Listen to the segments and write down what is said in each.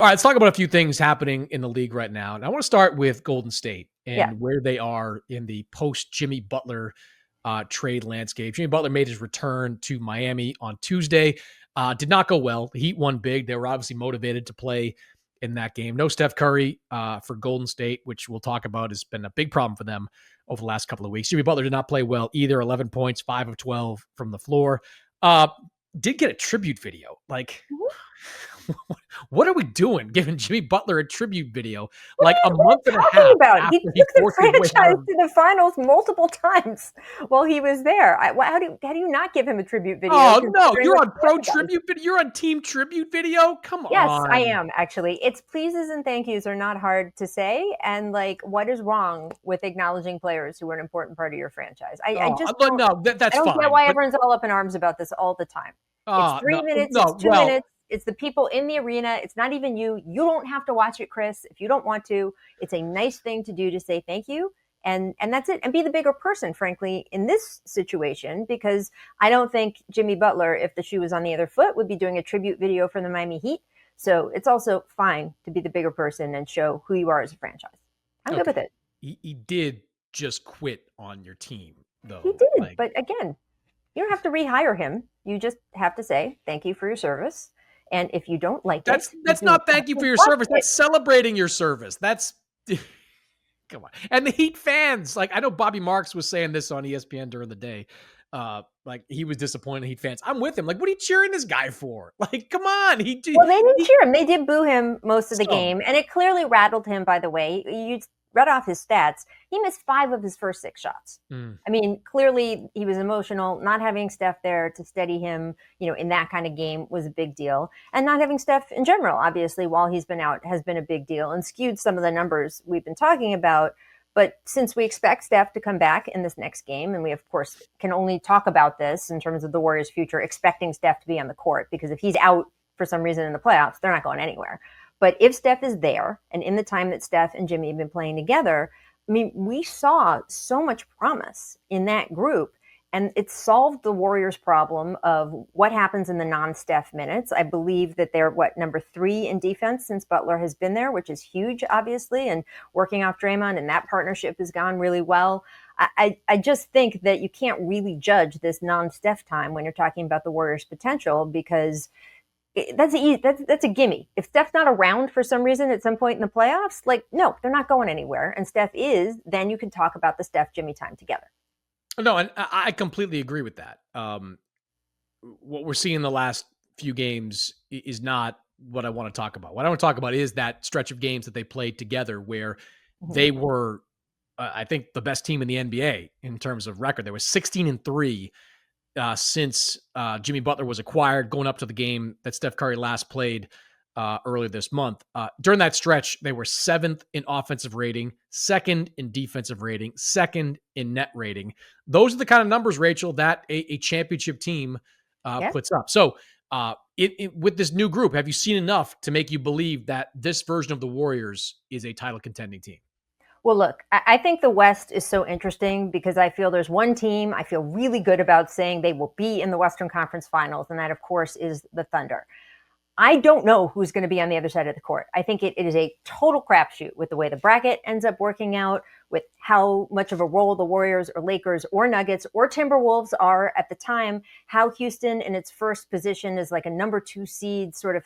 All right, let's talk about a few things happening in the league right now. And I want to start with Golden State Yeah. and where they are in the post Jimmy Butler trade landscape. Jimmy Butler made his return to Miami on Tuesday. Did not go well. The Heat won big. They were obviously motivated to play in that game. No Steph Curry for Golden State, which we'll talk about, has been a big problem for them over the last couple of weeks. Jimmy Butler did not play well either. 11 points, 5 of 12 from the floor. Did get a tribute video. Like, what are we doing giving Jimmy Butler a tribute video like a month and a half About? after He he took the forced his way out franchise of? to the finals multiple times while he was there. How do you not give him a tribute video? Oh no, considering you're what on he pro said about him? tribute video. You're on team tribute video. Come Yes, I on. am actually. It's pleases and thank yous are not hard to say. And like, what is wrong with acknowledging players who are an important part of your franchise? I Oh, just but don't. no, I that's don't get fine. why But everyone's all up in arms about this all the time. It's no, 3 minutes. It's no. 2 minutes. It's the people in the arena. It's not even you. You don't have to watch it, Chris, if you don't want to. It's a nice thing to do to say thank you. And that's it. And be the bigger person, frankly, in this situation, because I don't think Jimmy Butler, if the shoe was on the other foot, would be doing a tribute video for the Miami Heat. So it's also fine to be the bigger person and show who you are as a franchise. I'm good with it. He did just quit on your team, though. He did. But again, you don't have to rehire him. You just have to say thank you for your service. And if you don't like that's it, not thank you for your service. That's celebrating your service. That's come on. And the Heat fans, like, I know Bobby Marks was saying this on ESPN during the day. Like, he was disappointed in Heat fans. I'm with him. Like, what are you cheering this guy for? Like, come on. Well, they didn't cheer him. They did boo him most of the game. And it clearly rattled him, by the way. You read off his stats. He missed 5 of his first 6 shots. I mean, clearly he was emotional. Not having Steph there to steady him, in that kind of game was a big deal. And not having Steph in general, obviously, while he's been out, has been a big deal and skewed some of the numbers we've been talking about. But since we expect Steph to come back in this next game, and we, of course, can only talk about this in terms of the Warriors' future, expecting Steph to be on the court, because if he's out for some reason in the playoffs, they're not going anywhere. But if Steph is there, and in the time that Steph and Jimmy have been playing together, I mean, we saw so much promise in that group. And it solved the Warriors' problem of what happens in the non-Steph minutes. I believe that they're, number 3 in defense since Butler has been there, which is huge, obviously, and working off Draymond, and that partnership has gone really well. I just think that you can't really judge this non-Steph time when you're talking about the Warriors' potential, because that's a gimme. If Steph's not around for some reason at some point in the playoffs, no, they're not going anywhere. And Steph is, then you can talk about the Steph-Jimmy time together. No, and I completely agree with that. What we're seeing in the last few games is not what I want to talk about. What I want to talk about is that stretch of games that they played together where they were, I think, the best team in the NBA in terms of record. They were 16-3 since Jimmy Butler was acquired, going up to the game that Steph Curry last played earlier this month. During that stretch, they were 7th in offensive rating, 2nd in defensive rating, 2nd in net rating. Those are the kind of numbers, Rachel, that a championship team puts up. So with this new group, have you seen enough to make you believe that this version of the Warriors is a title contending team? Well, look, I think the West is so interesting because I feel there's one team I feel really good about saying they will be in the Western Conference Finals, and that, of course, is the Thunder. I don't know who's going to be on the other side of the court. I think it is a total crapshoot with the way the bracket ends up working out, with how much of a role the Warriors or Lakers or Nuggets or Timberwolves are at the time, how Houston in its first position is like a number 2 seed sort of,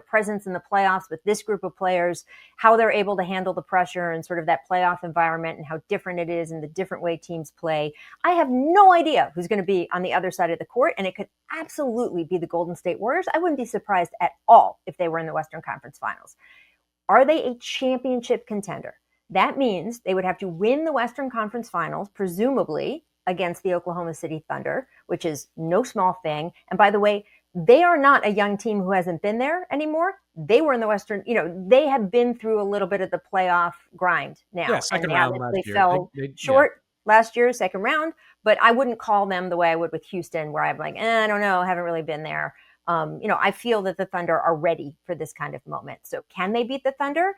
presence in the playoffs with this group of players, how they're able to handle the pressure and sort of that playoff environment and how different it is and the different way teams play. I have no idea who's going to be on the other side of the court, and it could absolutely be the Golden State Warriors. I wouldn't be surprised at all if they were in the Western Conference Finals. Are they a championship contender? That means they would have to win the Western Conference Finals, presumably against the Oklahoma City Thunder, which is no small thing. And by the way, they are not a young team who hasn't been there anymore. They were in the Western, they have been through a little bit of the playoff grind now. Yeah, second round last year. They fell short last year, second round, but I wouldn't call them the way I would with Houston, where I'm like, I don't know, haven't really been there. I feel that the Thunder are ready for this kind of moment. So can they beat the Thunder?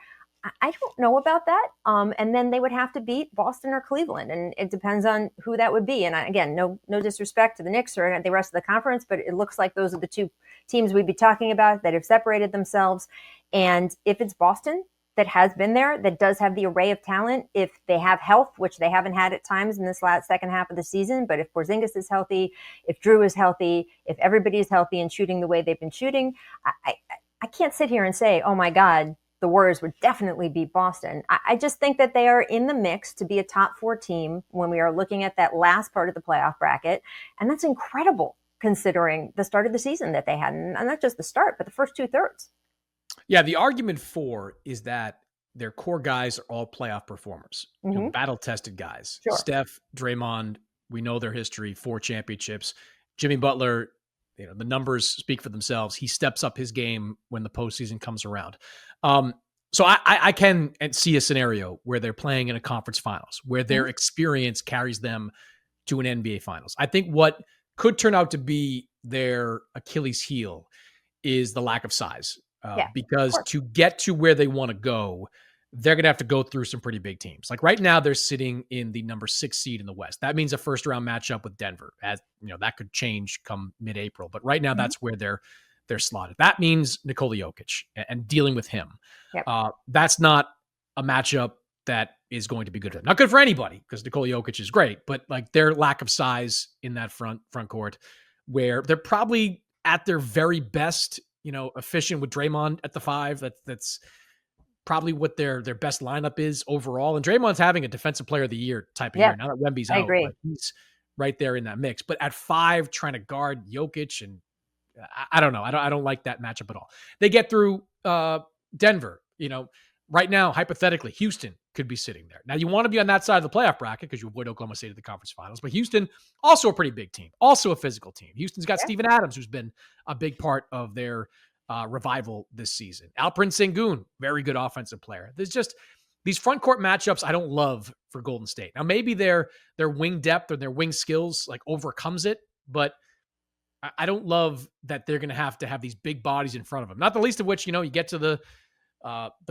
I don't know about that. And then they would have to beat Boston or Cleveland, and it depends on who that would be. And again, no disrespect to the Knicks or the rest of the conference, but it looks like those are the two teams we'd be talking about that have separated themselves. And if it's Boston that has been there, that does have the array of talent, if they have health, which they haven't had at times in this second half of the season, but if Porzingis is healthy, if Drew is healthy, if everybody is healthy and shooting the way they've been shooting, I can't sit here and say, oh my God, the Warriors would definitely beat Boston. I just think that they are in the mix to be a top 4 team when we are looking at that last part of the playoff bracket. And that's incredible considering the start of the season that they had. And not just the start, but the first 2/3. Yeah, the argument for is that their core guys are all playoff performers, battle-tested guys. Sure. Steph, Draymond, we know their history, 4 championships. Jimmy Butler, the numbers speak for themselves. He steps up his game when the postseason comes around. So I can see a scenario where they're playing in a conference finals, where their experience carries them to an NBA finals. I think what could turn out to be their Achilles heel is the lack of size. Because to get to where they want to go, they're going to have to go through some pretty big teams. Like right now, they're sitting in the number 6 seed in the West. That means a first round matchup with Denver. As that could change come mid-April. But right now, that's where they're slotted. That means Nikola Jokic and dealing with him. That's not a matchup that is going to be good for them. Not good for anybody because Nikola Jokic is great, but like their lack of size in that front court, where they're probably at their very best. Efficient with Draymond at the 5. That's probably what their best lineup is overall. And Draymond's having a defensive player of the year type of year. Now that Wemby's out, agree. Like he's right there in that mix. But at 5, trying to guard Jokic, and I don't know. I don't like that matchup at all. They get through Denver. Right now, hypothetically, Houston could be sitting there. Now, you want to be on that side of the playoff bracket because you avoid Oklahoma State at the conference finals. But Houston, also a pretty big team, also a physical team. Houston's got Steven Adams, who's been a big part of their revival this season. Alperen Sengun, very good offensive player. There's just these front court matchups I don't love for Golden State. Now, maybe their wing depth or their wing skills like overcomes it, but I don't love that they're going to have these big bodies in front of them. Not the least of which, you get to the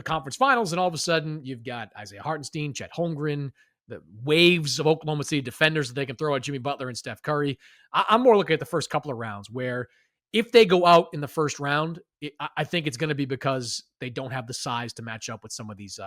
conference finals, and all of a sudden you've got Isaiah Hartenstein, Chet Holmgren, the waves of Oklahoma City defenders that they can throw at Jimmy Butler and Steph Curry. I'm more looking at the first couple of rounds where if they go out in the first round, I think it's going to be because they don't have the size to match up with some of these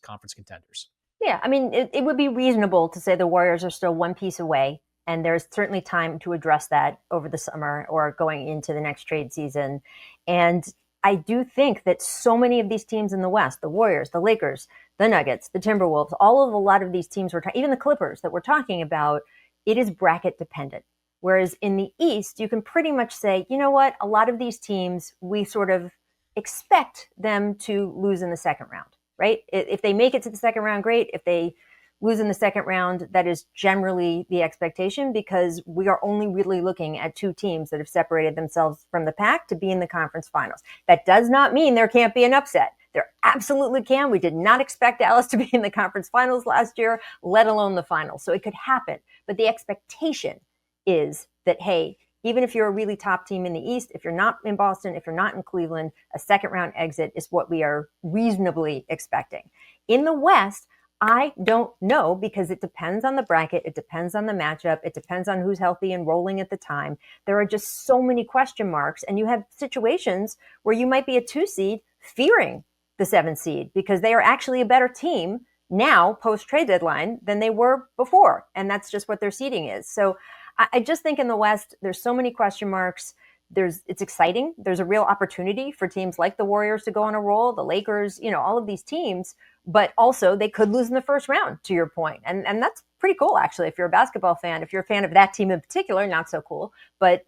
conference contenders. Yeah, I mean, it would be reasonable to say the Warriors are still one piece away, and there's certainly time to address that over the summer or going into the next trade season. And I do think that so many of these teams in the West, the Warriors, the Lakers, the Nuggets, the Timberwolves, a lot of these teams, even the Clippers that we're talking about, it is bracket dependent. Whereas in the East, you can pretty much say, you know what, a lot of these teams, we sort of expect them to lose in the second round, right? If they make it to the second round, great. If they lose in the second round, that is generally the expectation because we are only really looking at 2 teams that have separated themselves from the pack to be in the conference finals. That does not mean there can't be an upset. There absolutely can. We did not expect Dallas to be in the conference finals last year, let alone the finals. So it could happen. But the expectation is that, hey, even if you're a really top team in the East, if you're not in Boston, if you're not in Cleveland, a second round exit is what we are reasonably expecting. In the West, I don't know because it depends on the bracket. It depends on the matchup. It depends on who's healthy and rolling at the time. There are just so many question marks. And you have situations where you might be a 2 seed fearing the 7 seed because they are actually a better team now post trade deadline than they were before. And that's just what their seeding is. So I just think in the West, there's so many question marks. It's exciting. There's a real opportunity for teams like the Warriors to go on a roll, the Lakers, all of these teams, but also they could lose in the first round, to your point. And that's pretty cool, actually, if you're a basketball fan. If you're a fan of that team in particular, not so cool. But,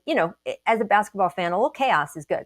as a basketball fan, a little chaos is good.